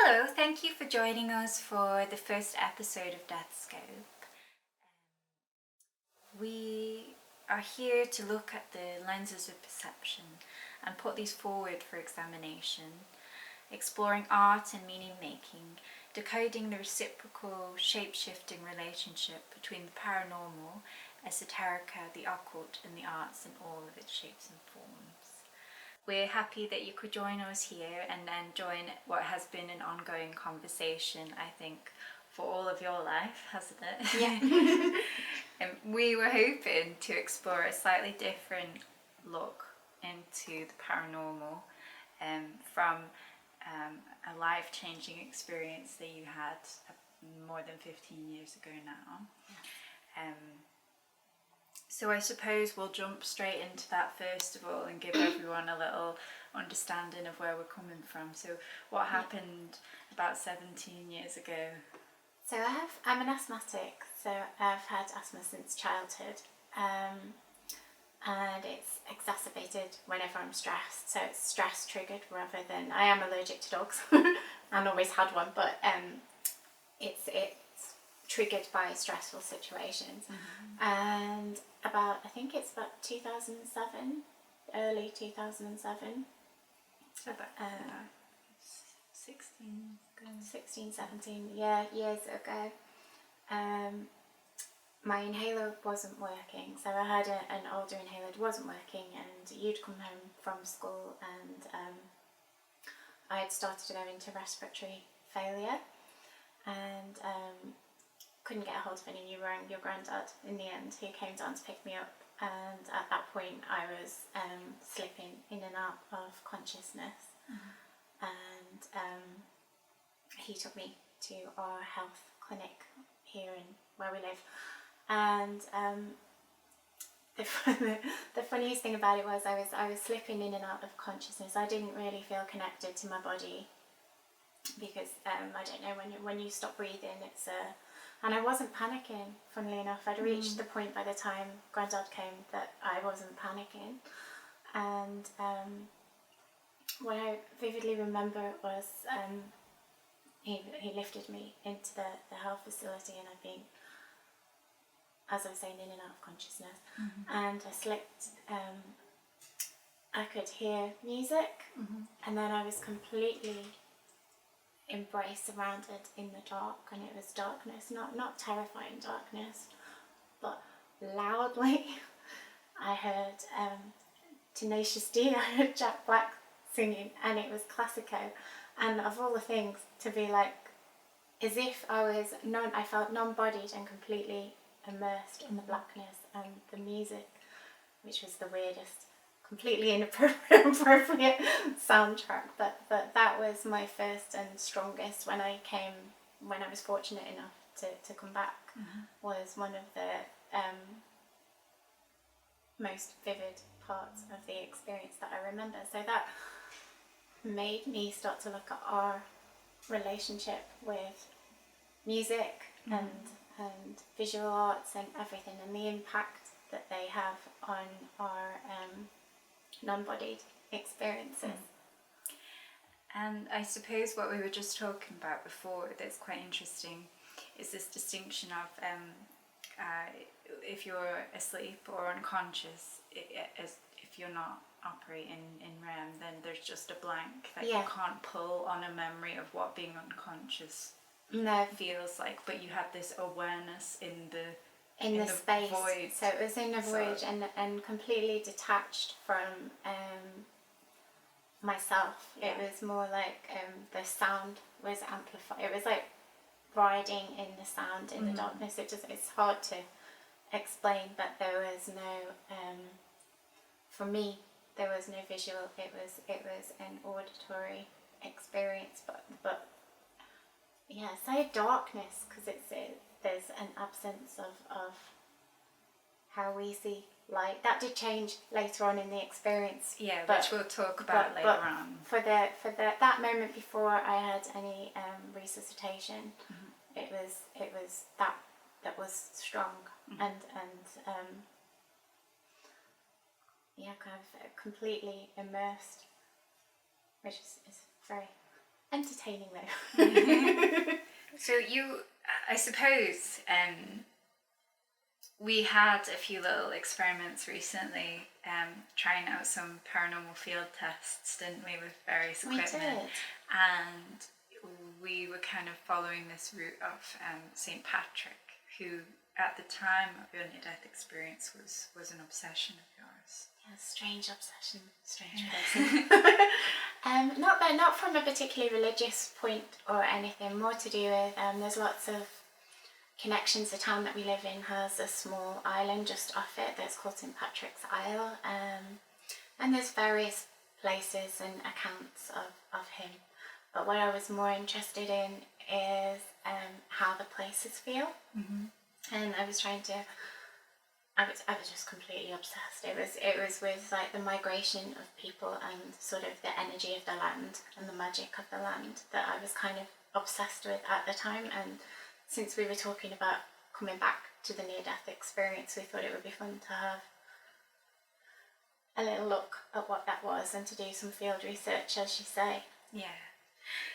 Hello, thank you for joining us for the first episode of Deathscope. We are here to look at the lenses of perception and put these forward for examination, exploring art and meaning making, decoding the reciprocal, shape-shifting relationship between the paranormal, esoterica, the occult and the arts in all of its shapes and forms. We're happy that you could join us here and then join what has been an ongoing conversation, I think, for all of your life, hasn't it? Yeah. We were hoping to explore a slightly different look into the paranormal from a life-changing experience that you had more than 15 years ago now. So I suppose we'll jump straight into that first of all and give everyone a little understanding of where we're coming from. So what happened about 17 years ago? So I'm an asthmatic, so I've had asthma since childhood, and it's exacerbated whenever I'm stressed. So it's stress triggered rather than, I am allergic to dogs and always had one, but it's triggered by stressful situations. And I think it's about 2007, early 2007. So about 16 ago. 17, yeah, years ago. My inhaler wasn't working, so I had an older inhaler that wasn't working, and you'd come home from school and I had started to go into respiratory failure and couldn't get a hold of any. You rang your granddad in the end, who came down to pick me up, and at that point I was slipping in and out of consciousness. And he took me to our health clinic here in where we live, and the funniest thing about it was I was slipping in and out of consciousness. I didn't really feel connected to my body because I don't know, when you stop breathing, it's and I wasn't panicking, funnily enough. I'd reached the point by the time Granddad came that I wasn't panicking. And what I vividly remember was he lifted me into the health facility, and I'd been, as I was saying, in and out of consciousness. And I slipped, I could hear music, and then I was completely embraced, surrounded in the dark, and it was darkness, not terrifying darkness, but loudly. I heard Tenacious D, I heard Jack Black singing, and it was classico, and of all the things, to be like, as if I felt non-bodied and completely immersed in the blackness and the music, which was the weirdest, completely inappropriate soundtrack, but that was my first and strongest when I was fortunate enough to come back. Was one of the most vivid parts of the experience that I remember. So that made me start to look at our relationship with music and visual arts and everything, and the impact that they have on our non-bodied experiences. And I suppose what we were just talking about before that's quite interesting is this distinction of if you're asleep or unconscious, if you're not operating in REM, then there's just a blank that you can't pull on a memory of what being unconscious feels like, but you had this awareness in the space void. So it was in a void and completely detached from myself. It was more like the sound was amplified. It was like riding in the sound in the darkness. It's hard to explain, but there was no for me there was no visual. It was an auditory experience, but yeah, say darkness, because there's an absence of how we see light. That did change later on in the experience. Yeah, which we'll talk about later on. For that moment before I had any resuscitation, it was that was strong and kind of completely immersed, which is very entertaining though. So I suppose, we had a few little experiments recently, trying out some paranormal field tests, didn't we, with various equipment? We did. And we were kind of following this route of St. Patrick, who at the time of your near-death experience was an obsession of yours. Yeah, strange obsession, strange person. Not from a particularly religious point or anything, more to do with, there's lots of connections. The town that we live in has a small island just off it that's called St. Patrick's Isle, and there's various places and accounts of him. But what I was more interested in is how the places feel. Mm-hmm. And I was just completely obsessed. It was with like the migration of people and sort of the energy of the land and the magic of the land that I was kind of obsessed with at the time. And since we were talking about coming back to the near-death experience, we thought it would be fun to have a little look at what that was and to do some field research, as you say. Yeah.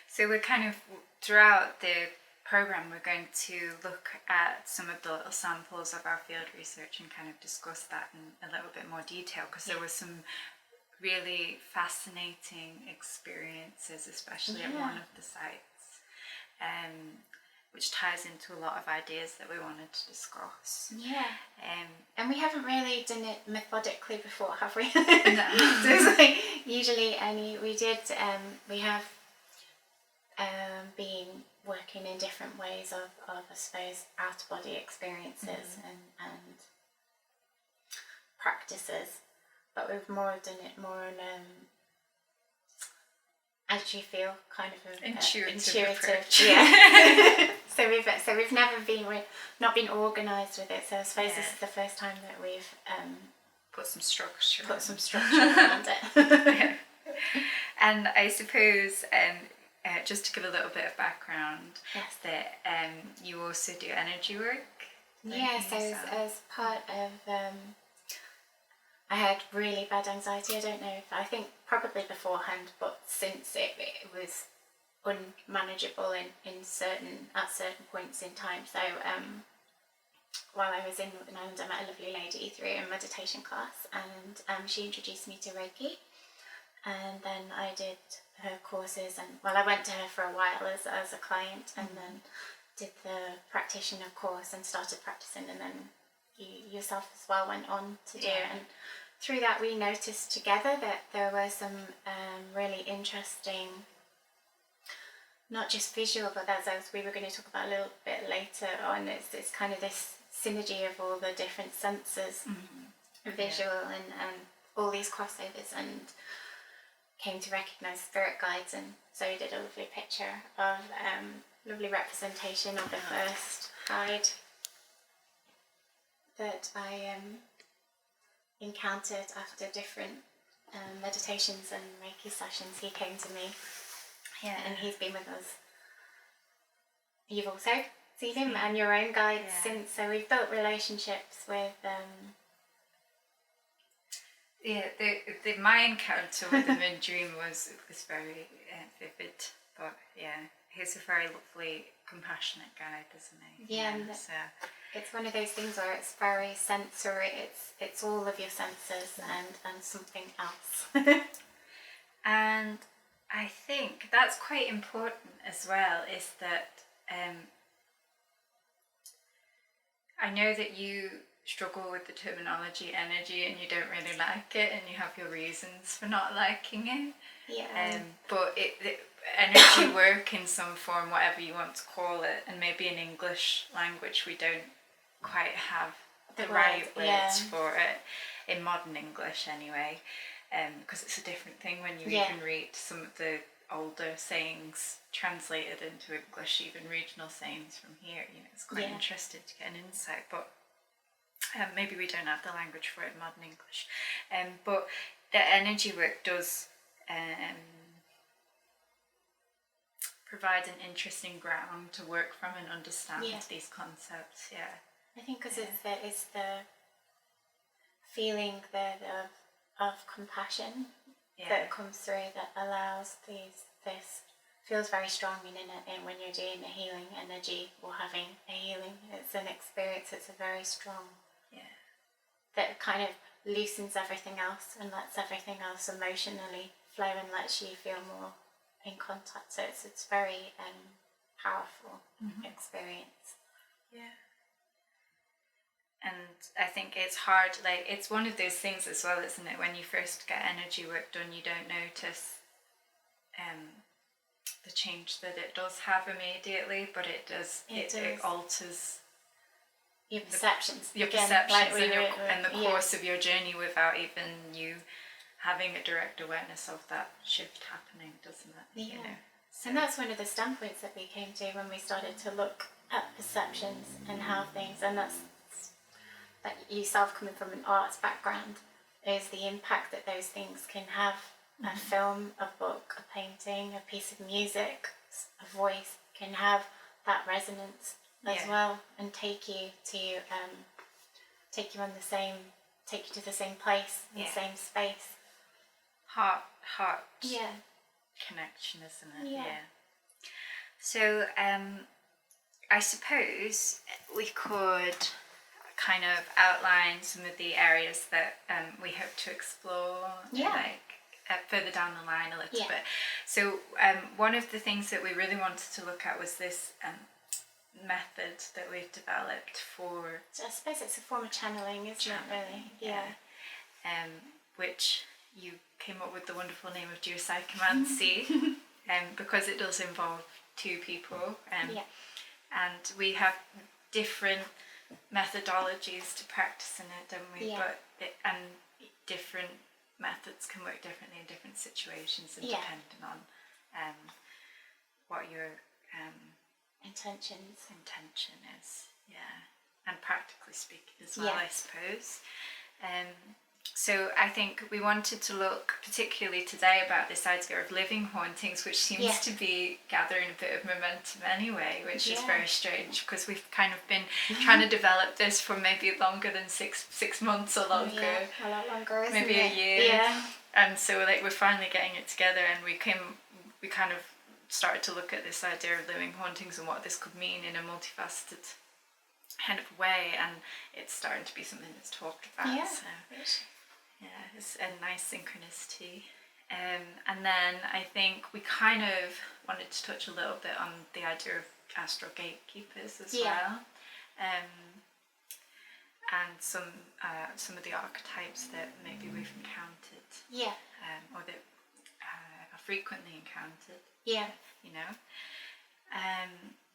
So we're kind of, throughout the program, we're going to look at some of the little samples of our field research and kind of discuss that in a little bit more detail, because there were some really fascinating experiences, especially at one of the sites, which ties into a lot of ideas that we wanted to discuss. Yeah. And we haven't really done it methodically before, have we? No. So it's like usually we have been working in different ways of I suppose, out-of-body experiences and practices, but we've done it more on as you feel, kind of intuitive approach. Yeah. so we've not been organised with it. So I suppose this is the first time that we've put some structure around it. Yeah. And I suppose, just to give a little bit of background, that you also do energy work. Yeah. So as part of I had really bad anxiety. I think probably beforehand, but since it was unmanageable at certain points in time. So while I was in Northern Ireland, I met a lovely lady through a meditation class, and she introduced me to Reiki, and then I did her courses, and I went to her for a while as a client, and then did the practitioner course and started practicing, and then you yourself as well went on to do it. And through that we noticed together that there were some really interesting, not just visual, but as we were going to talk about a little bit later on, it's kind of this synergy of all the different senses, visual and all these crossovers, and came to recognise spirit guides. And so we did a lovely picture of lovely representation of the first guide that I encountered after different meditations and Reiki sessions. He came to me, and he's been with us. You've also seen him and your own guides since, so we've built relationships with my encounter with him in dream was very vivid, but he's a very lovely, compassionate guide, isn't he? Yeah, and it's one of those things where it's very sensory. It's all of your senses and something else. And I think that's quite important as well, is that I know that you struggle with the terminology energy and you don't really like it, and you have your reasons for not liking it. Yeah. But energy work in some form, whatever you want to call it, and maybe in English language we don't quite have the right words for it, in modern English anyway, because it's a different thing when you even read some of the older sayings translated into English, even regional sayings from here. It's quite interesting to get an insight, but maybe we don't have the language for it in modern English. But the energy work does provide an interesting ground to work from and understand these concepts. I think because it's the feeling of compassion that comes through, that allows this feels very strong in when you're doing a healing energy or having a healing. It's an experience. It's a very strong. Yeah. That kind of loosens everything else and lets everything else emotionally flow and lets you feel more in contact. So it's very powerful experience. Yeah. And I think it's hard, like, it's one of those things as well, isn't it? When you first get energy work done, you don't notice the change that it does have immediately, but it does. It alters your perceptions. Your perceptions and the course of your journey without even you having a direct awareness of that shift happening, doesn't it? Yeah. You know? So, and that's one of the standpoints that we came to when we started to look at perceptions and how things, and that's that yourself coming from an arts background, is the impact that those things can have. A film, a book, a painting, a piece of music, a voice can have that resonance as well, and take you to the same place, in the same space. Heart connection, isn't it? Yeah. So I suppose we could kind of outline some of the areas that we hope to explore, further down the line a little bit. So one of the things that we really wanted to look at was this method that we've developed for... I suppose it's a form of channeling, isn't it, really? Yeah. Which you came up with the wonderful name of Duo-psychomancy, because it does involve two people. And we have different methodologies to practice in it, don't we? But different methods can work differently in different situations, and depending on what your intention is, and practically speaking as well, I suppose. So I think we wanted to look particularly today about this idea of living hauntings, which seems to be gathering a bit of momentum anyway, which is very strange, because we've kind of been trying to develop this for maybe longer than six months or longer. A lot longer, isn't maybe it? a year. And so like we're finally getting it together, and we kind of started to look at this idea of living hauntings and what this could mean in a multifaceted kind of way, and it's starting to be something that's talked about. It's a nice synchronicity. And then I think we kind of wanted to touch a little bit on the idea of astral gatekeepers as well, and some of the archetypes that maybe we've encountered, or that are frequently encountered. You know.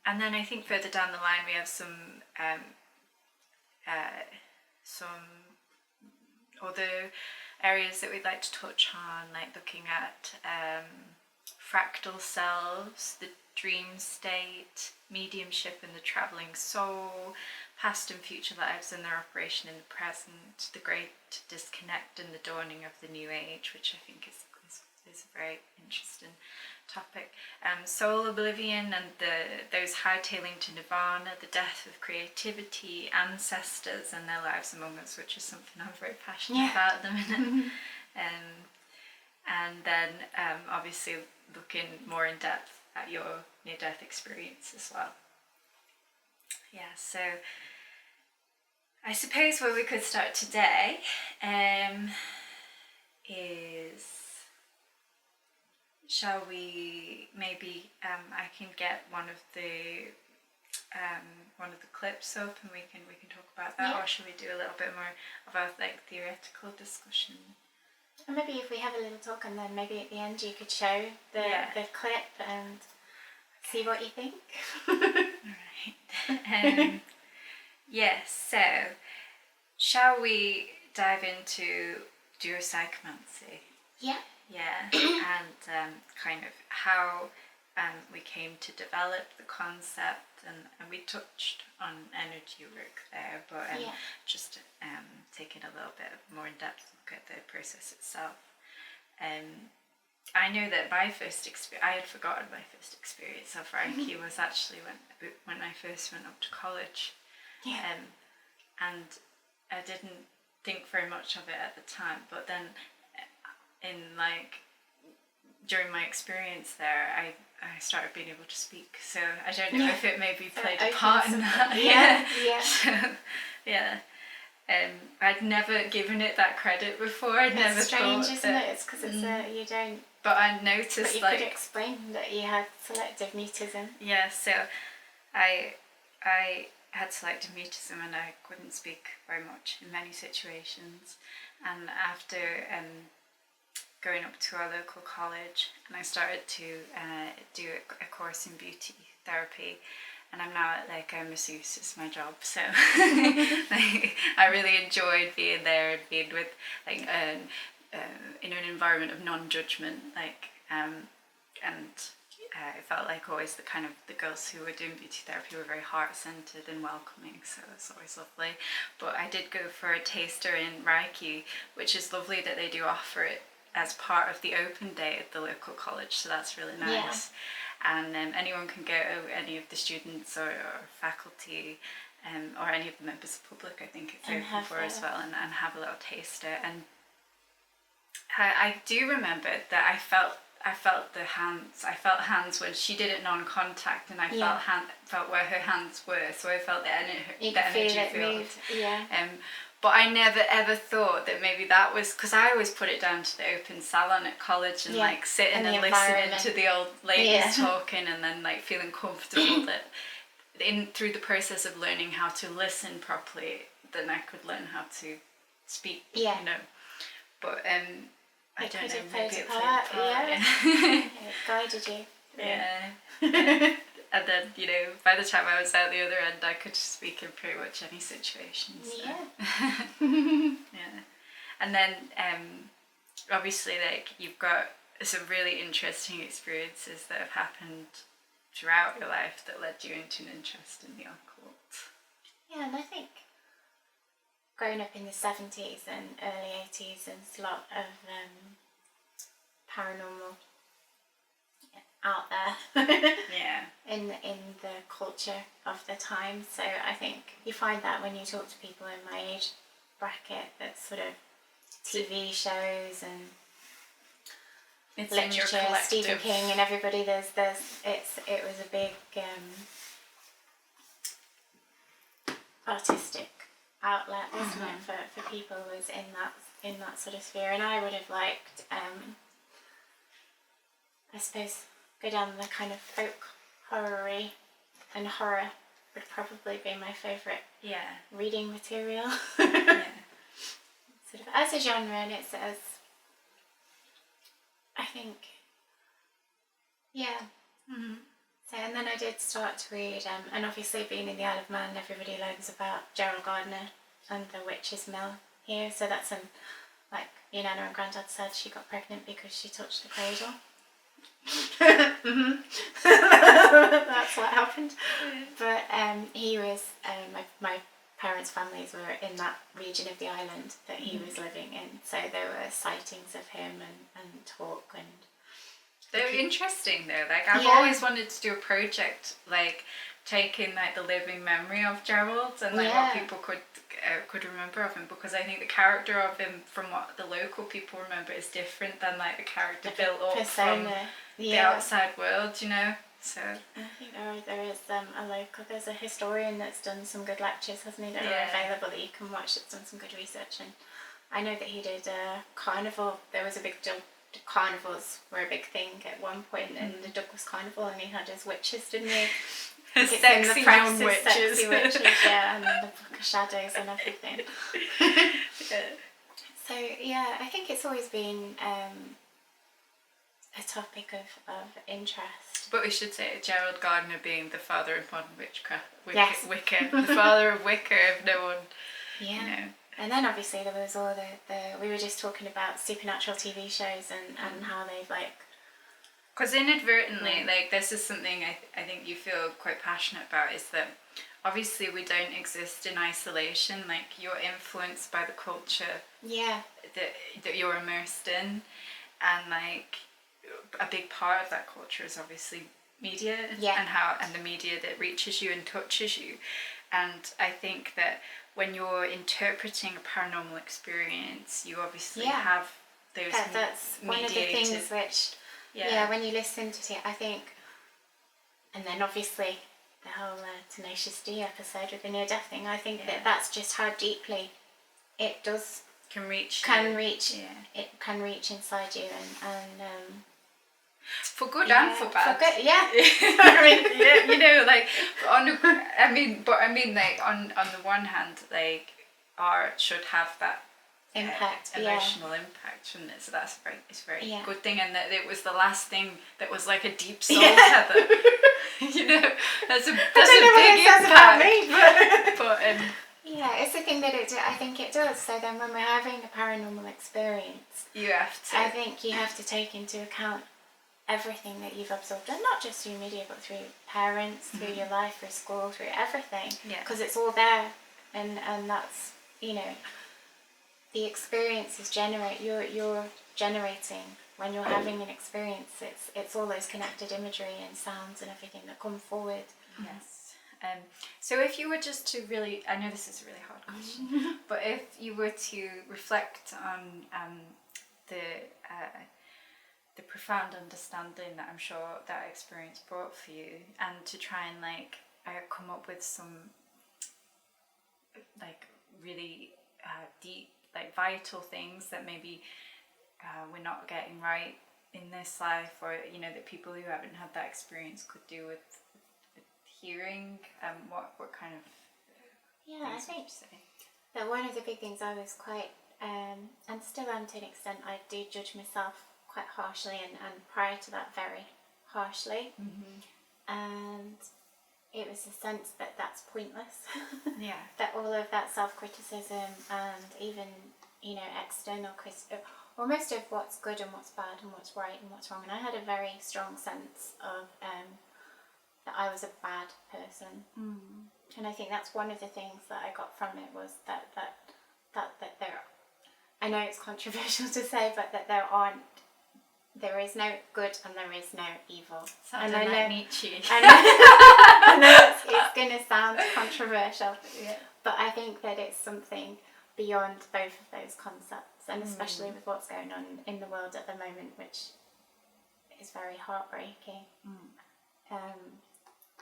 And then I think further down the line we have some other areas that we'd like to touch on, like looking at fractal selves, the dream state, mediumship and the travelling soul, past and future lives and their operation in the present, the great disconnect and the dawning of the new age, which I think is a very interesting topic. Soul oblivion and those hightailing to nirvana, the death of creativity, ancestors and their lives among us, which is something I'm very passionate about at the minute. And then obviously looking more in depth at your near-death experience as well. So I suppose where we could start today is, shall we maybe I can get one of the clips up and we can talk about that, or should we do a little bit more of a theoretical discussion? And maybe if we have a little talk, and then maybe at the end you could show the clip and see what you think. Alright. So shall we dive into Duo-psychomancy? And kind of how we came to develop the concept, and we touched on energy work there, but just taking a little bit more in-depth look at the process itself. I know that my first experience, I had forgotten my first experience of Reiki was actually when I first went up to college, and I didn't think very much of it at the time, but then in during my experience there, I started being able to speak. So I don't know if it maybe played a part in that. Yeah. So, yeah. I'd never given it that credit before. I'd never strange, thought isn't that, it? It's because it's you don't. But I noticed, but you like, could explain that you had selective mutism. Yeah, so I had selective mutism and I couldn't speak very much in many situations. And after going up to our local college, and I started to do a course in beauty therapy, and I'm now like a masseuse is my job, so like, I really enjoyed being there and being with like in an environment of non-judgment, like it felt like always the girls who were doing beauty therapy were very heart-centered and welcoming, so it's always lovely. But I did go for a taster in Reiki, which is lovely that they do offer it as part of the open day at the local college, so that's really nice. And anyone can go, any of the students or faculty or any of the members of the public, I think it's open for as well, and have a little taster. And I do remember that I felt the hands. I felt hands when she did it non-contact, and I felt where her hands were. So I felt the energy field. Yeah. But I never ever thought that maybe that was because I always put it down to the open salon at college and like sitting and listening to the old ladies talking, and then like feeling comfortable that through the process of learning how to listen properly, then I could learn how to speak. Yeah. You know. But I don't know, maybe it played a part. Yeah. It guided you. Yeah. And then, you know, by the time I was out the other end, I could speak in pretty much any situation. So. Yeah. Yeah. And then, obviously, like, you've got some really interesting experiences that have happened throughout your life that led you into an interest in the occult. Yeah, and I think growing up in the 70s and early 80s, there's a lot of paranormal out there. Yeah. In the culture of the time. So I think you find that when you talk to people in my age bracket, that sort of TV shows and it's literature, Stephen King and everybody, it was a big artistic outlet, wasn't it, for people who was in that sort of sphere. And I would have liked I suppose go down the kind of folk horror-y, and horror would probably be my favourite reading material. Sort of as a genre, and it's as I think So, and then I did start to read, and obviously being in the Isle of Man, everybody learns about Gerald Gardner and the witch's mill here. So that's like your Nana and Grandad said, she got pregnant because she touched the cradle. That's what happened. But he was my parents' families were in that region of the island that he was living in, so there were sightings of him and talk. And they were interesting though. Like I've always wanted to do a project like taking like the living memory of Gerald and like what people could remember of him, because I think the character of him from what the local people remember is different than like the character built up persona. From the outside world, you know. So I think there is there's a historian that's done some good lectures, hasn't he, that are available that you can watch, that's done some good research. And I know that he did a carnival. There was a big carnivals were a big thing at one point, and the Douglas Carnival, and he had his witches, didn't he? Sexy young witches. Sexy witches, yeah, and the Book of Shadows and everything. So yeah, I think it's always been a topic of interest. But we should say Gerald Gardner being the father of modern witchcraft, Wicca, the father of Wicca, if no one, you know. And then obviously there was all the we were just talking about supernatural TV shows and how they've like... Because inadvertently, like this is something I think you feel quite passionate about, is that obviously we don't exist in isolation. Like you're influenced by the culture that you're immersed in, and like a big part of that culture is obviously media and the media that reaches you and touches you. And I think that when you're interpreting a paranormal experience, you obviously have those that's one of the things which Yeah, when you listen to it, I think, and then obviously the whole Tenacious D episode with the near-death thing, I think that's just how deeply it does can reach it can reach inside you, and for good and for bad. For good, yeah. I mean, yeah, you know, like I mean, like on the one hand, like art should have that impact, emotional impact, shouldn't it? So that's it's a very Yeah. good thing, and that it was the last thing that was like a deep soul tether. You know, that's a big impact. But yeah, it's the thing that I think it does. So then when we're having a paranormal experience, you have to. I think you have to take into account everything that you've absorbed, and not just through media, but through parents, through your life, through school, through everything. Yeah. Because it's all there, and that's, you know, the experiences you're generating when you're having an experience. It's all those connected imagery and sounds and everything that come forward. Yes. So if you were just to really, I know this is a really hard question, but if you were to reflect on the profound understanding that I'm sure that experience brought for you, and to try and like come up with some like really deep, like vital things that maybe we're not getting right in this life, or you know, that people who haven't had that experience could do with hearing, what kind of I think that one of the big things I was quite and still am to an extent, I do judge myself quite harshly, and prior to that very harshly, and it was a sense that that's pointless. That all of that self-criticism and even, you know, external or most of what's good and what's bad and what's right and what's wrong, and I had a very strong sense of that I was a bad person, and I think that's one of the things that I got from it, was that there, I know it's controversial to say, but that there is no good and there is no evil. Sounds like Nietzsche. I know it's going to sound controversial, but I think that it's something beyond both of those concepts, and especially with what's going on in the world at the moment, which is very heartbreaking.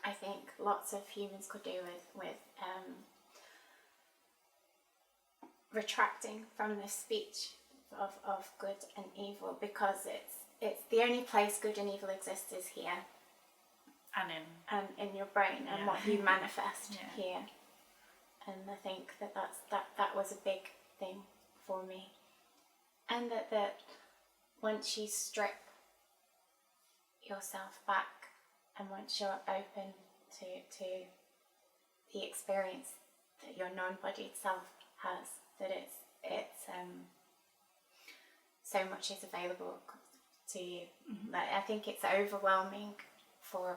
I think lots of humans could do with retracting from this speech of good and evil, because it's the only place good and evil exists is here, and in your brain, and what you manifest here. And I think that was a big thing for me, and that once you strip yourself back, and once you're open to the experience that your non-bodied self has, that it's so much is available to you. Like, I think it's overwhelming for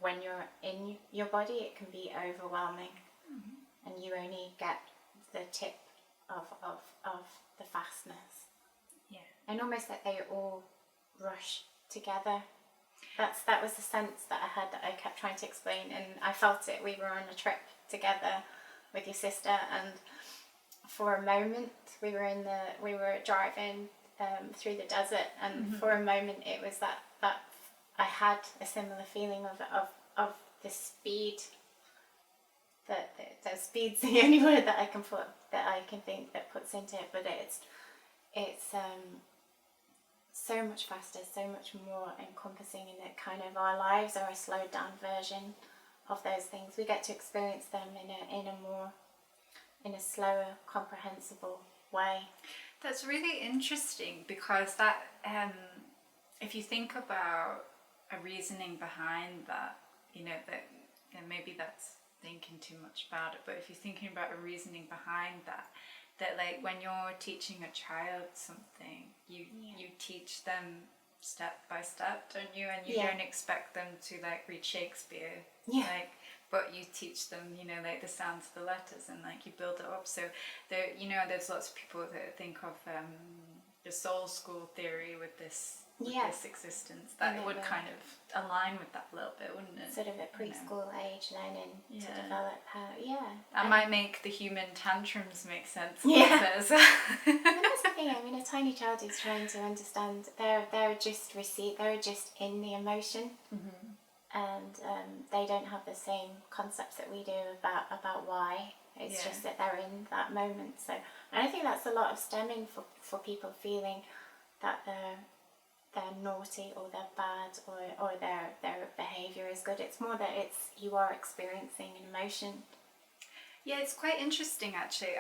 when you're in your body. It can be overwhelming, and you only get the tip of the vastness. And almost that they all rush together. That was the sense that I had, that I kept trying to explain, and I felt it. We were on a trip together with your sister, and for a moment we were driving through the desert, and for a moment it was that I had a similar feeling of the speed. That the speed's the only word that I can think that puts into it, but it's so much faster, so much more encompassing, and that kind of our lives are a slowed down version of those things. We get to experience them in a slower, comprehensible way. That's really interesting, because that if you think about a reasoning behind that, you know, that maybe that's thinking too much about it, but if you're thinking about a reasoning behind that like when you're teaching a child something, you teach them step by step, don't you? And you don't expect them to like read Shakespeare, like, but you teach them, you know, like the sounds of the letters, and like you build it up. So there, you know, there's lots of people that think of the soul school theory with this with this existence, that it would kind of align with that a little bit, wouldn't it? Sort of at preschool age, learning to develop how, That might make the human tantrums make sense. Yeah. As well. And that's the thing, I mean, a tiny child is trying to understand, they're just in the emotion, and they don't have the same concepts that we do about why. It's just that they're in that moment. So, and I think that's a lot of stemming for people feeling that they're naughty or they're bad or their behaviour is good. It's more that you are experiencing an emotion. Yeah, it's quite interesting actually.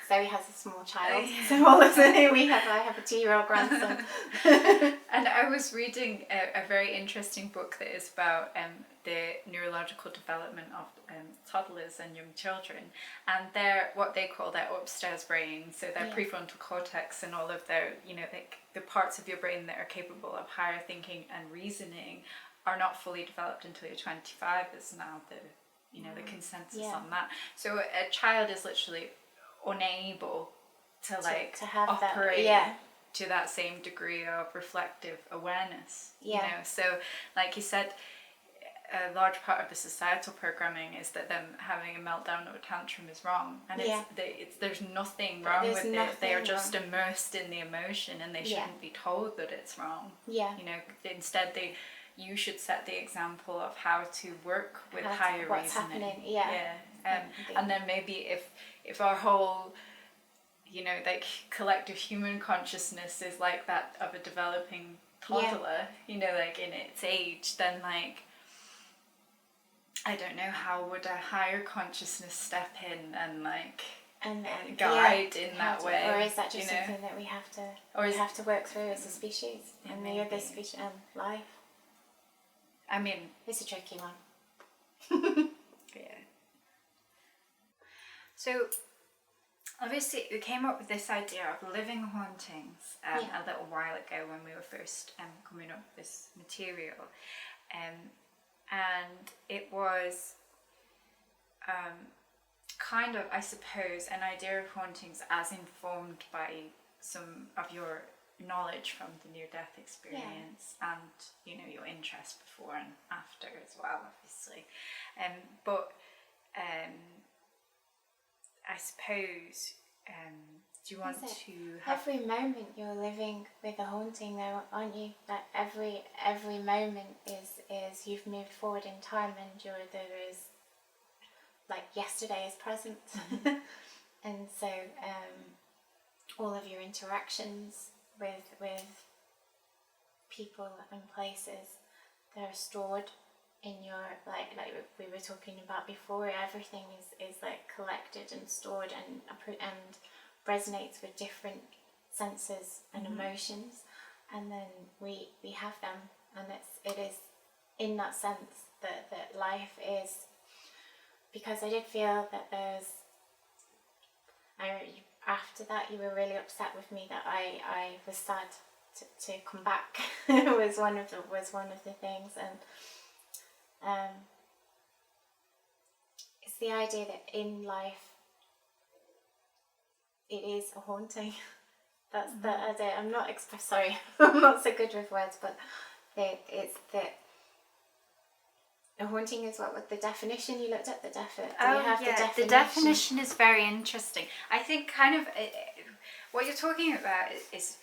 Zoe has a small child, so all of a sudden I have a 2-year-old grandson. And I was reading a very interesting book that is about the neurological development of toddlers and young children, and what they call their upstairs brain, so their prefrontal cortex and all of their, like the parts of your brain that are capable of higher thinking and reasoning are not fully developed until you're 25 is now the consensus on that. So a child is literally unable to have operate that, to that same degree of reflective awareness. Yeah. So like you said, a large part of the societal programming is that them having a meltdown or a tantrum is wrong, and there's nothing wrong with it. They are just immersed in the emotion, and they shouldn't be told that it's wrong. Instead you should set the example of how to work with higher what's reasoning. Happening. And then maybe if our whole like collective human consciousness is like that of a developing toddler, like in its age, then like I don't know, how would a higher consciousness step in and like and guide in that way? Or is that just something that we have to work through as a species and the other species and life? I mean, it's a tricky one. So obviously we came up with this idea of living hauntings a little while ago when we were first coming up with this material, and it was kind of, I suppose, an idea of hauntings as informed by some of your knowledge from the near-death experience and your interest before and after as well, obviously, but I suppose do you want to have every moment you're living with a haunting though, aren't you? That every moment is you've moved forward in time, and there is like yesterday is present. And so all of your interactions with people and places, they're stored in your like we were talking about before. Everything is like collected and stored and resonates with different senses and emotions, and then we have them, and it is in that sense that life is, because I did feel that after that you were really upset with me that I was sad to come back. was one of the things, and it's the idea that in life it is a haunting. That's I'm not sorry, I'm not so good with words, but it's that a haunting is what the definition you looked at the definition. The definition is very interesting. I think kind of what you're talking about is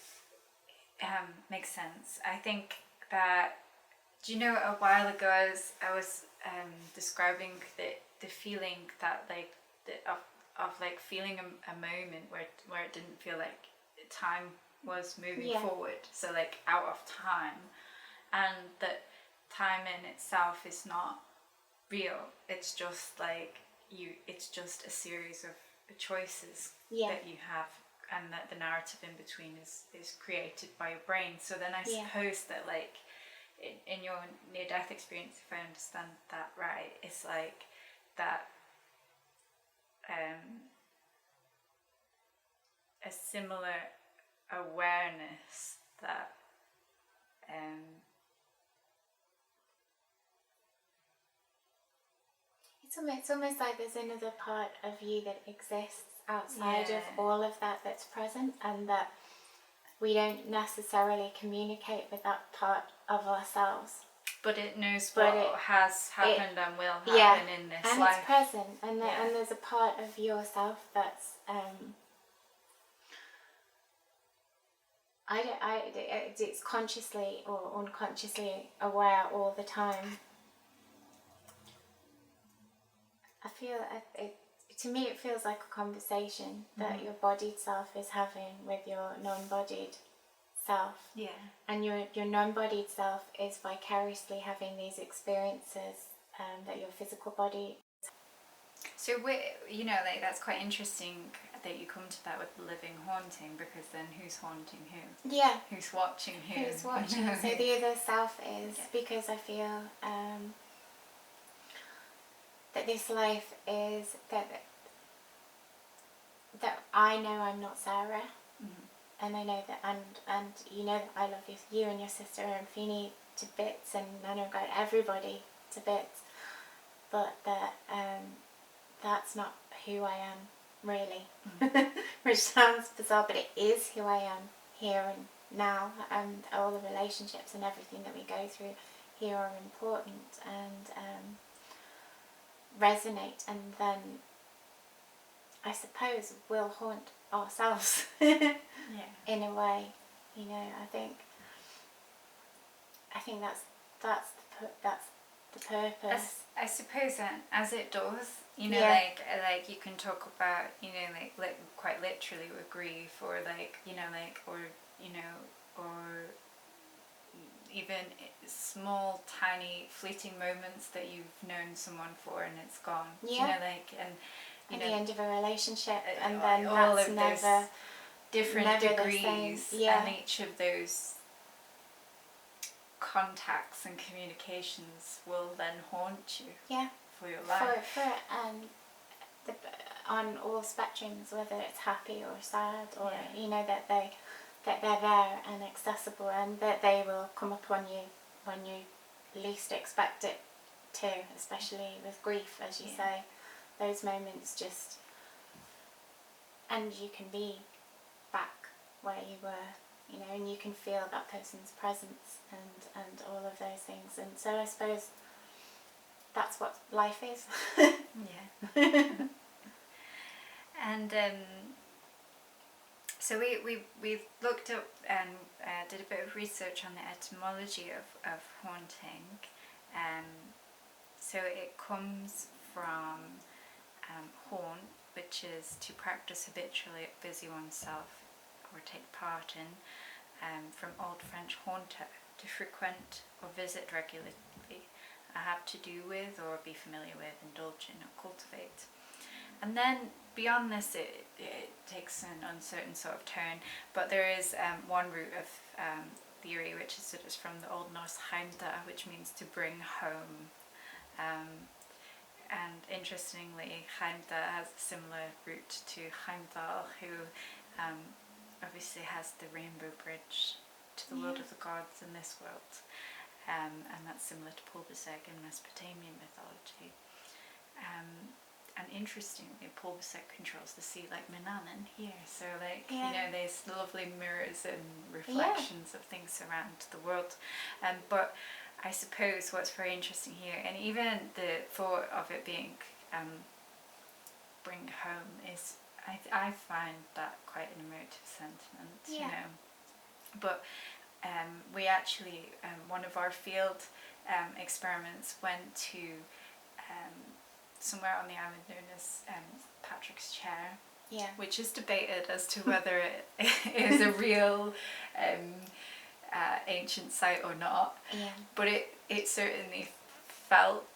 makes sense. I think that, do you know, a while ago I was describing the feeling that like of like feeling a moment where it didn't feel like time was moving forward, so like out of time, and that time in itself is not real. It's just like it's just a series of choices that you have, and that the narrative in between is created by your brain. So then I suppose that like in your near-death experience, if I understand that right, it's like that a similar awareness that it's almost like there's another part of you that exists outside of all of that that's present, and that we don't necessarily communicate with that part of ourselves. But it knows But what has happened and will happen yeah, in this and life. it's present, and Yeah. and there's a part of yourself that's it's consciously or unconsciously aware all the time. I feel to me it feels like a conversation that your bodied self is having with your non-bodied self. Yeah. And your non-bodied self is vicariously having these experiences that your physical body. So you know, like, that's quite interesting that you come to that with the living haunting, because then who's haunting who? Yeah. Who's watching who? Who's watching? So the other self is, because I feel that this life is that I know I'm not Sarah, and I know that, and you know that I love you and your sister and Feeney to bits, and I know got everybody to bits, but that that's not who I am really, which sounds bizarre, but it is who I am here and now, and all the relationships and everything that we go through here are important and resonate, and then I suppose we'll haunt ourselves in a way, you know. I think that's the purpose. I suppose that as it does, you know, like you can talk about, you know, like quite literally with grief, or like, you know, like, or, you know, or even small, tiny, fleeting moments that you've known someone for and it's gone. You know, like, and you know, the end of a relationship, and then all that's of never those different never degrees, and each of those contacts and communications will then haunt you for your life. On all spectrums, whether it's happy or sad, or you know, that they're there and accessible, and that they will come upon you when you least expect it to, especially with grief, as you say. Those moments just, and you can be back where you were, you know, and you can feel that person's presence and all of those things. And so I suppose that's what life is. And so we've looked up and did a bit of research on the etymology of haunting. So it comes from haunt, which is to practice habitually, busy oneself or take part in, from Old French haunter, to frequent or visit regularly, have to do with or be familiar with, indulge in or cultivate. And then beyond this it takes an uncertain sort of turn, but there is one route of theory which is sort of from the Old Norse heimda, which means to bring home. And interestingly, heimda has a similar root to Heimdall, who obviously has the rainbow bridge to the world of the gods in this world, and that's similar to Pulbiseg in Mesopotamian mythology. And interestingly, Pulbiseg controls the sea like Manannan here, so like, you know, there's lovely mirrors and reflections of things around the world. But I suppose what's very interesting here, and even the thought of it being bring home, is I find that quite an emotive sentiment, you know. But we actually, one of our field experiments went to somewhere on the island known as Patrick's Chair, which is debated as to whether it is a real ancient site or not. But it certainly felt,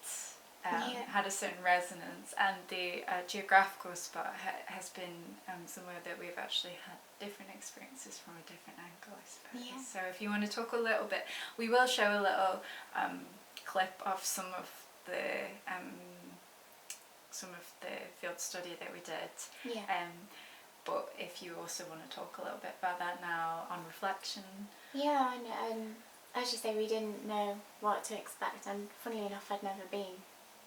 had a certain resonance, and the geographical spot has been somewhere that we've actually had different experiences from a different angle, I suppose. So if you want to talk a little bit, we will show a little clip of some of the field study that we did. But if you also want to talk a little bit about that now on reflection. And as you say, we didn't know what to expect, and funnily enough, I'd never been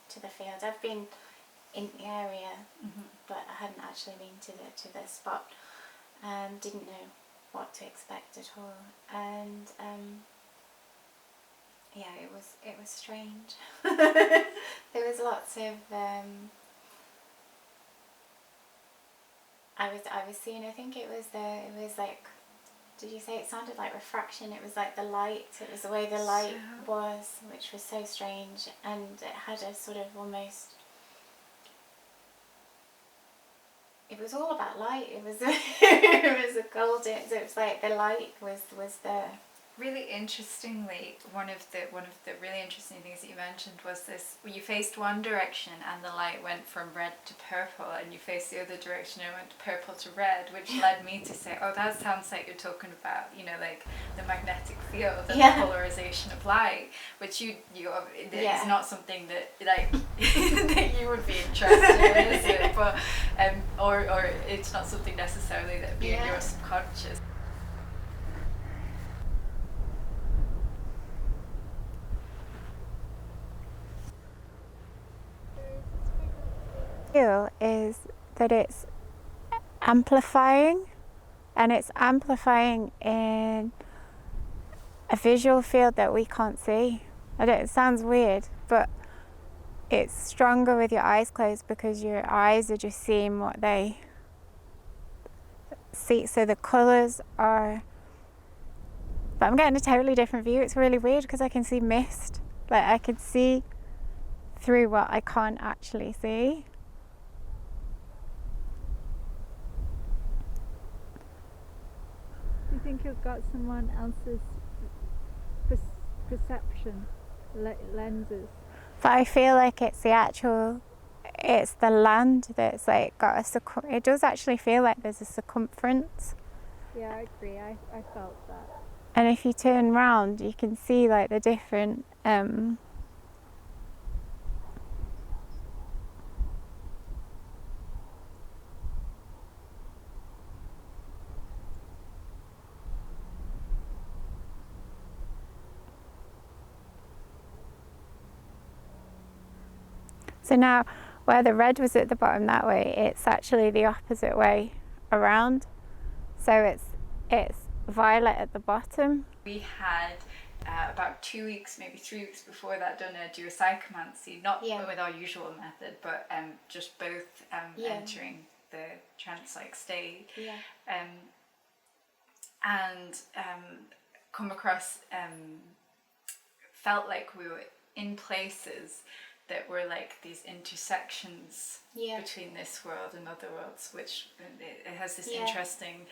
to the field. I've been in the area, but I hadn't actually been to the spot. Didn't know what to expect at all. And yeah, it was strange. There was lots of I was seeing, I think it was like, did you say it sounded like refraction? It was like the light, it was the way the light was, which was so strange, and it had a sort of almost, it was all about light. It was it was a golden, it was like the light was there. Really interestingly, one of the really interesting things that you mentioned was this: you faced one direction and the light went from red to purple, and you faced the other direction and it went purple to red, which led me to say, oh, that sounds like you're talking about, you know, like the magnetic field and the polarization of light, which you it's not something that like that you would be interested in, is it? But or it's not something necessarily that would be in your subconscious. Is that it's amplifying, and it's amplifying in a visual field that we can't see. It sounds weird, but it's stronger with your eyes closed because your eyes are just seeing what they see. So the colours are, but I'm getting a totally different view. It's really weird because I can see mist, like I can see through what I can't actually see. Do you think you've got someone else's perception lenses? But I feel like it's it's the land that's like got a it does actually feel like there's a circumference. Yeah, I agree. I felt that. And if you turn round, you can see like the different so now where the red was at the bottom that way, it's actually the opposite way around. So it's violet at the bottom. We had about 2 weeks, maybe 3 weeks before that, done a Duo-psychomancy, not with our usual method, but just both entering the trance-like state, and come across, felt like we were in places that were like these intersections between this world and other worlds, which it has this interesting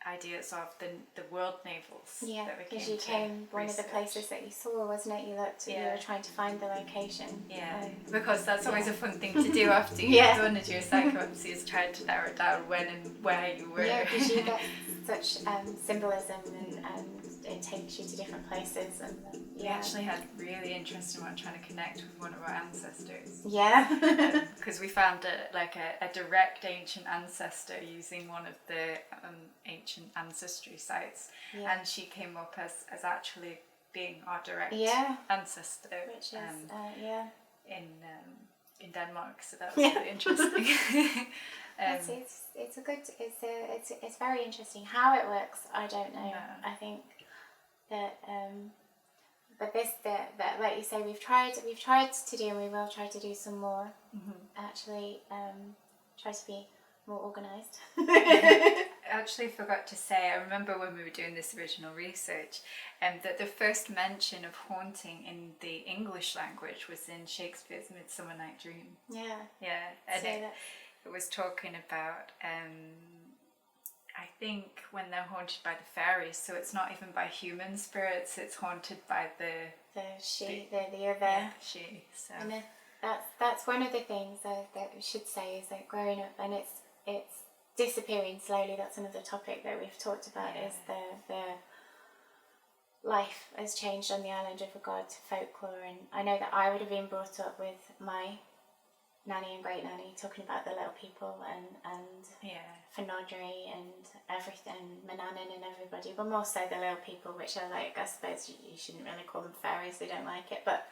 ideas of the world navels. Yeah, because you came, one of the places that you saw, wasn't it? You looked, you were trying to find the location. Yeah, because that's always a fun thing to do after you've done a Duo-psychomancy, is try to narrow down when and where you were. Yeah, because you get such symbolism, and it takes you to different places. And we actually had really interesting one trying to connect with one of our ancestors. Yeah. Because we found a direct ancient ancestor using one of the ancient ancestry sites, and she came up as actually being our direct ancestor, which is in Denmark. So that was really interesting. It's very interesting how it works. I don't know. I think that but that like you say, we've tried to do, and we will try to do some more. Actually, try to be more organised. I actually forgot to say, I remember when we were doing this original research, that the first mention of haunting in the English language was in Shakespeare's Midsummer Night Dream. And so it was talking about I think when they're haunted by the fairies, so it's not even by human spirits, it's haunted by the other she. So and that's one of the things that we should say, is that growing up, and it's disappearing slowly. That's another topic that we've talked about, is the life has changed on the island with regard to folklore. And I know that I would have been brought up with my nanny and great nanny talking about the little people and Fenodri and everything, Manannan and everybody, but more so the little people, which are like, I suppose you shouldn't really call them fairies, they don't like it, but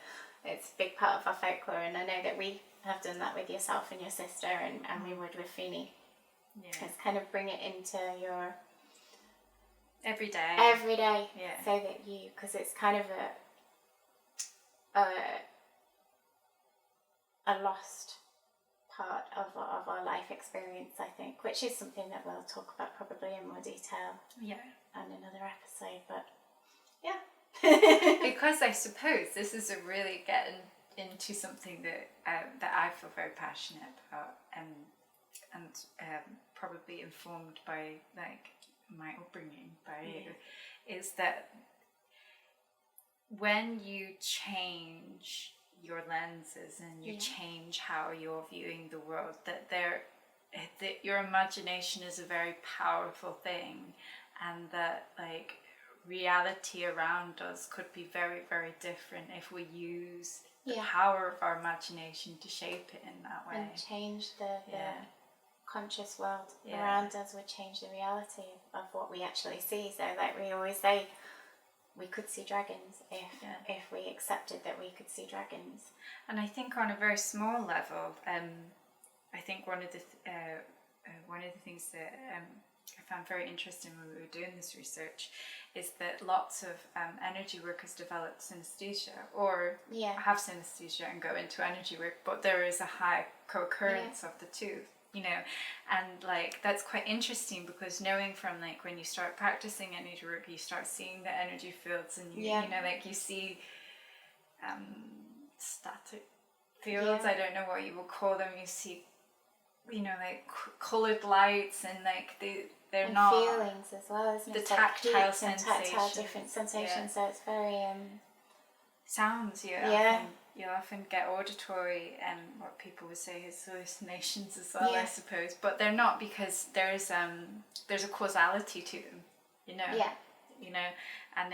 it's a big part of our folklore. And I know that we have done that with yourself and your sister, and we would with Feeney. It's kind of bring it into your every day. Yeah. So that you, because it's kind of a lost part of our life experience, I think, which is something that we'll talk about probably in more detail. Yeah. On another episode, but yeah. Because I suppose this is a really getting into something that I feel very passionate about, and probably informed by like my upbringing by you, is that when you change your lenses and you change how you're viewing the world, that your imagination is a very powerful thing, and that like reality around us could be very, very different if we use the power of our imagination to shape it in that way. And change the conscious world around us would change the reality of what we actually see. So like we always say, we could see dragons if we accepted that we could see dragons. And I think on a very small level, I think one of the things that I found very interesting when we were doing this research is that lots of energy workers develop synesthesia or have synesthesia and go into energy work, but there is a high co-occurrence of the two, you know, and like that's quite interesting, because knowing from like when you start practicing energy work, you start seeing the energy fields, and you know, like you see static fields, I don't know what you would call them, you see, you know, like coloured lights, and like they're and not feelings as well, isn't the it? tactile like sensations, and tactile different sensations. So it's very sounds. You often get auditory and what people would say is hallucinations as well, I suppose, but they're not, because there's a causality to them, you know. You know, and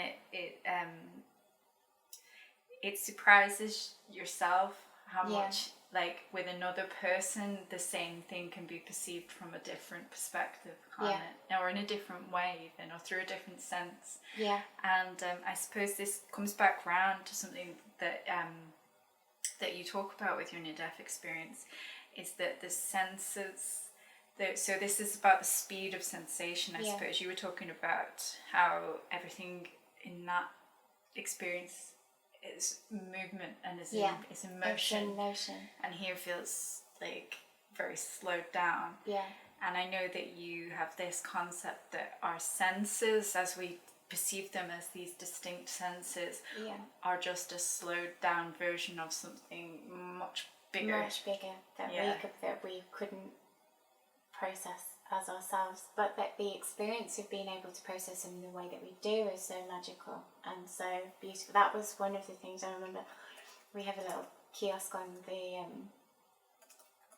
it surprises yourself how much, like with another person, the same thing can be perceived from a different perspective, can't it? Or in a different way, even, or through a different sense. And I suppose this comes back round to something that that you talk about with your near-death experience, is that the senses. So this is about the speed of sensation, I suppose. You were talking about how everything in that experience is movement and is in motion. And here feels like very slowed down. And I know that you have this concept that our senses, as we perceive them as these distinct senses, are just a slowed down version of something much bigger. That we couldn't process as ourselves, but that the experience of being able to process in the way that we do is so magical and so beautiful. That was one of the things I remember. We have a little kiosk on the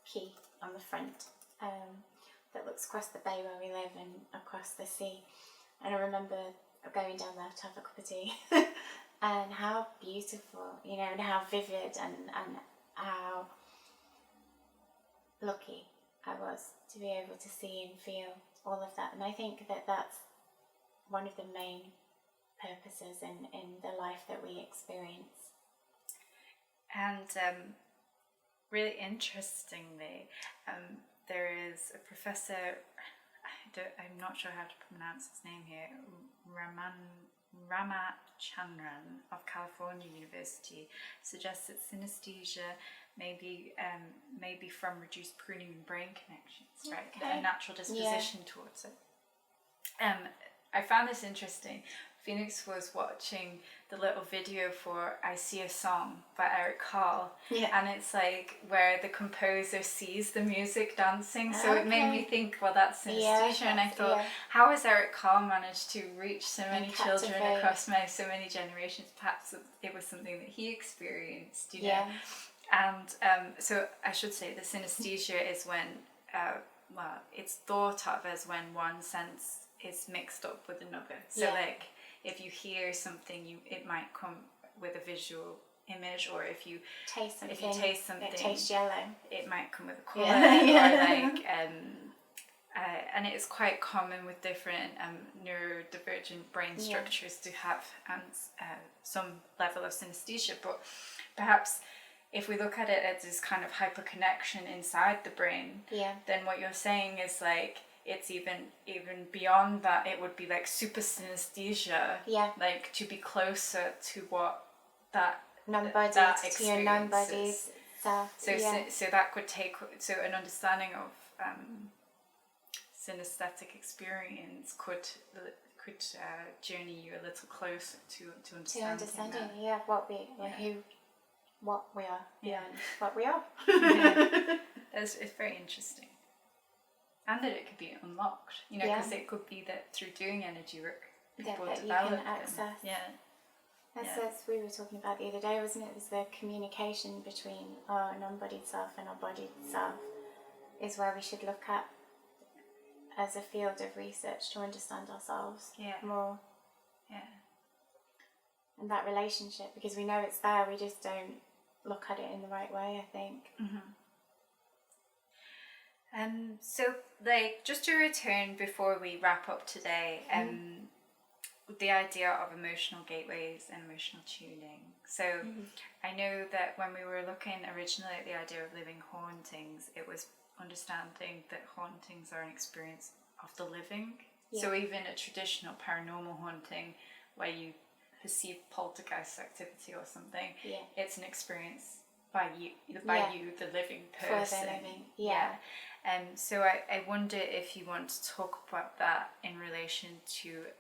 quay on the front that looks across the bay where we live and across the sea, and I remember going down there to have a cup of tea and how beautiful, you know, and how vivid and how lucky I was to be able to see and feel all of that. And I think that that's one of the main purposes in the life that we experience. And really interestingly, there is a professor, I'm not sure how to pronounce his name here, Ramachandran of California University, suggests that synesthesia may be from reduced pruning in brain connections, right? A natural disposition towards it. I found this interesting. Phoenix was watching the little video for I See a Song by Eric Carle, and it's like where the composer sees the music dancing, so it made me think, well, that's synesthesia, and I thought, how has Eric Carle managed to reach so many children across so many generations? Perhaps it was something that he experienced, you know. And so I should say that synesthesia is when, it's thought of as when one sense is mixed up with another. So like, if you hear something, it might come with a visual image, or if you taste something, it tastes yellow, it might come with a colour, or like, and it is quite common with different neurodivergent brain structures to have some level of synesthesia. But perhaps if we look at it as this kind of hyperconnection inside the brain, then what you're saying is like it's even beyond that. It would be like super synesthesia, like to be closer to what that non-bodied, to your non-bodied self. So that could take an understanding of synesthetic experience could journey you a little closer to understanding that. What we are, what we are. It's very interesting, and that it could be unlocked, because it could be that through doing energy work, people that develop you can access. As we were talking about the other day, wasn't it? It was the communication between our non-bodied self and our bodied self is where we should look at as a field of research to understand ourselves more. And that relationship, because we know it's there, we just don't look at it in the right way, I think. So, like, just to return before we wrap up today, the idea of emotional gateways and emotional tuning. So, I know that when we were looking originally at the idea of living hauntings, it was understanding that hauntings are an experience of the living. So even a traditional paranormal haunting where you perceive poltergeist activity or something, it's an experience by you, the living person. For the living, so I wonder if you want to talk about that in relation to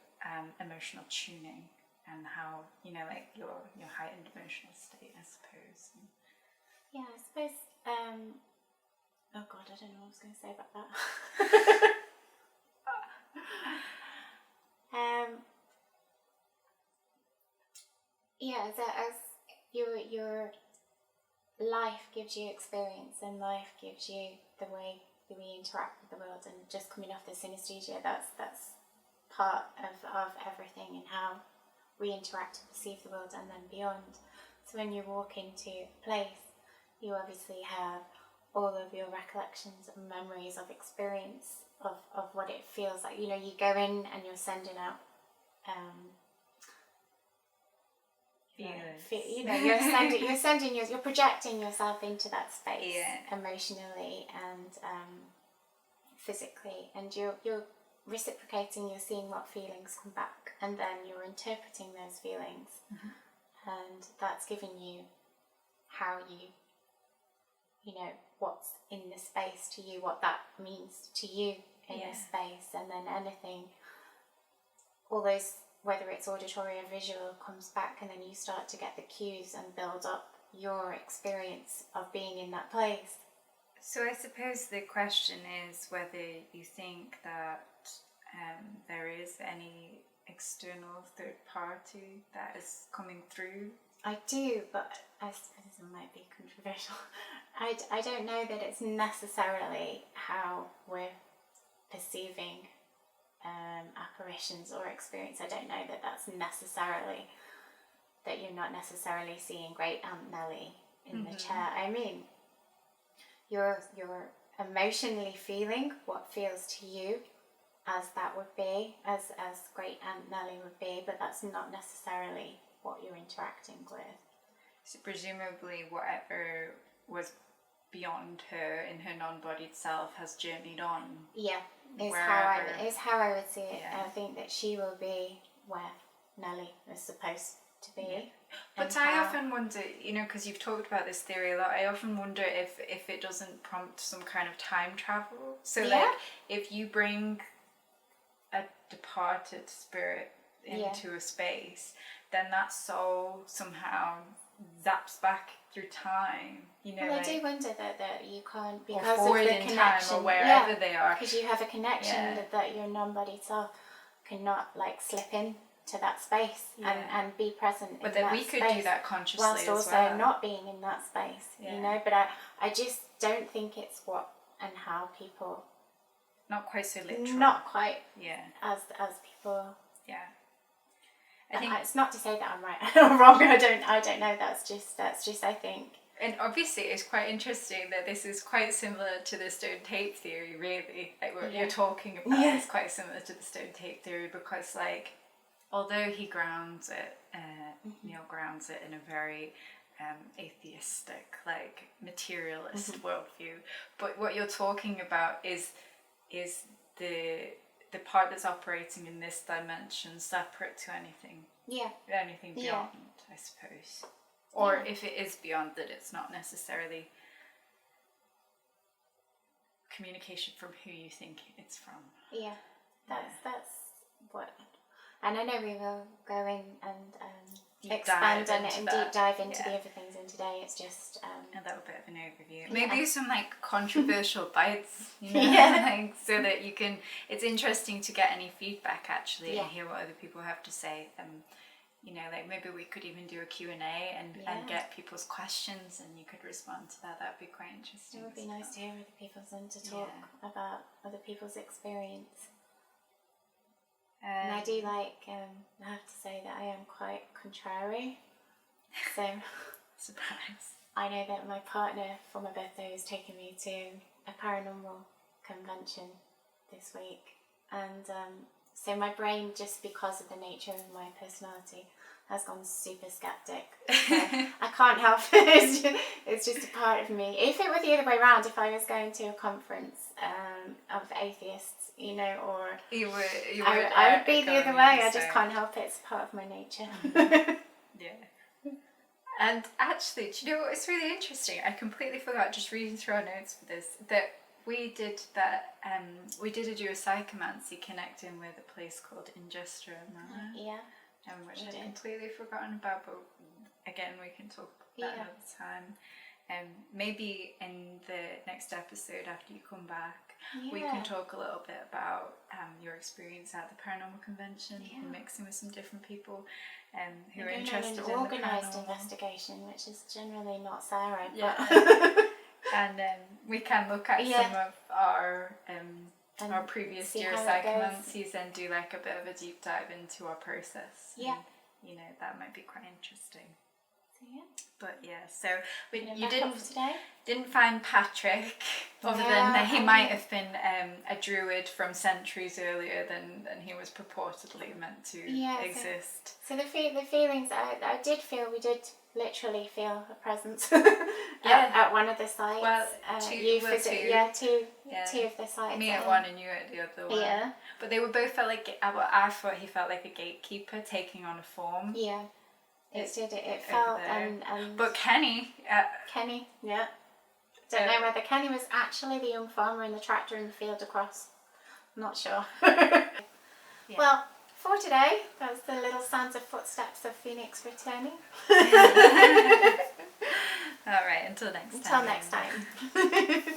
emotional tuning and how, like your heightened emotional state, I suppose. I suppose, oh God, I don't know what I was going to say about that. As your life gives you experience and life gives you the way that we interact with the world, and just coming off the synesthesia, that's part of everything and how we interact and perceive the world and then beyond. So when you walk into a place, you obviously have all of your recollections and memories of experience of what it feels like. You go in and you're sending out you're projecting yourself into that space emotionally and physically, and you're reciprocating, you're seeing what feelings come back, and then you're interpreting those feelings, and that's giving you how what's in the space to you, what that means to you in the space, and then anything, all those, whether it's auditory or visual, comes back, and then you start to get the cues and build up your experience of being in that place. So I suppose the question is whether you think that there is any external third party that is coming through. I do, but I suppose it might be controversial. I don't know that it's necessarily how we're perceiving apparitions or experience. I don't know that that's necessarily, that you're not necessarily seeing Great Aunt Nellie in the chair. I mean, you're emotionally feeling what feels to you as that would be, as Great Aunt Nellie would be, but that's not necessarily what you're interacting with. So presumably whatever was beyond her in her non-bodied self has journeyed on. Yeah, is how I would see it. Yeah. I think that she will be where Nellie is supposed to be. Yeah. But I often wonder, because you've talked about this theory a lot, I often wonder if it doesn't prompt some kind of time travel. So like if you bring a departed spirit into a space, then that soul somehow zaps back through time, Well, I do wonder that you can't, because or forward of the in connection, time or wherever they are. Because you have a connection that your non-bodied self cannot slip in to that space and be present in that space. But that we could do that consciously whilst as also well. not being in that space, But I just don't think it's what and how people. Not quite so literal. Not quite. As people. Yeah. I think it's not to say that I'm right or wrong. I don't know. That's just I think. And obviously, it's quite interesting that this is quite similar to the stone tape theory. Really, like what you're talking about is quite similar to the stone tape theory, because although he grounds it, Neil grounds it in a very atheistic, like materialist worldview. But what you're talking about is the part that's operating in this dimension separate to anything beyond, I suppose. Or if it is beyond, that it's not necessarily communication from who you think it's from. Yeah, that's what. And I know we will go in and expand on it and deep dive into the other things. And today it's just a little bit of an overview. Maybe some like controversial bites, you know, like, so that you can. It's interesting to get any feedback actually and hear what other people have to say. You know, like maybe we could even do a Q&A and get people's questions, and you could respond to that. That'd be quite interesting. It would be nice to hear other people's and to talk about other people's experience. And I do like, I have to say that I am quite contrary. So, surprise. I know that my partner for my birthday is taking me to a paranormal convention this week. And so my brain, just because of the nature of my personality, has gone super skeptic. So I can't help it. It's just a part of me. If it were the other way around, if I was going to a conference of atheists, you know, or I would be the other way. I just can't help it. It's part of my nature. Yeah. And actually, do you know what? It's really interesting. I completely forgot, just reading through our notes for this, that we did a Duo-psychomancy connecting with a place called Ingesta. Which I'd completely forgotten about, but again, we can talk about that another time. Maybe in the next episode after you come back, we can talk a little bit about your experience at the paranormal convention, and mixing with some different people who are interested in the organised paranormal. Investigation, which is generally not Sara. And we can look at some of our previous Duo-psychomancies and do like a bit of a deep dive into our process. Yeah. And, you know, that might be quite interesting. So But so you today? didn't find Patrick, other than that he might have been a druid from centuries earlier than he was purportedly meant to exist. So the feelings I did feel, we did literally feel a presence at one of the sites. Well, two of the sites. Me at one and you at the other one. Yeah. But they were both felt like, I thought he felt like a gatekeeper taking on a form. Yeah. It felt but Kenny, don't know whether Kenny was actually the young farmer in the tractor in the field across. Not sure. Well, for today, that was the little sounds of footsteps of Phoenix returning. All right, until next time. Until next time.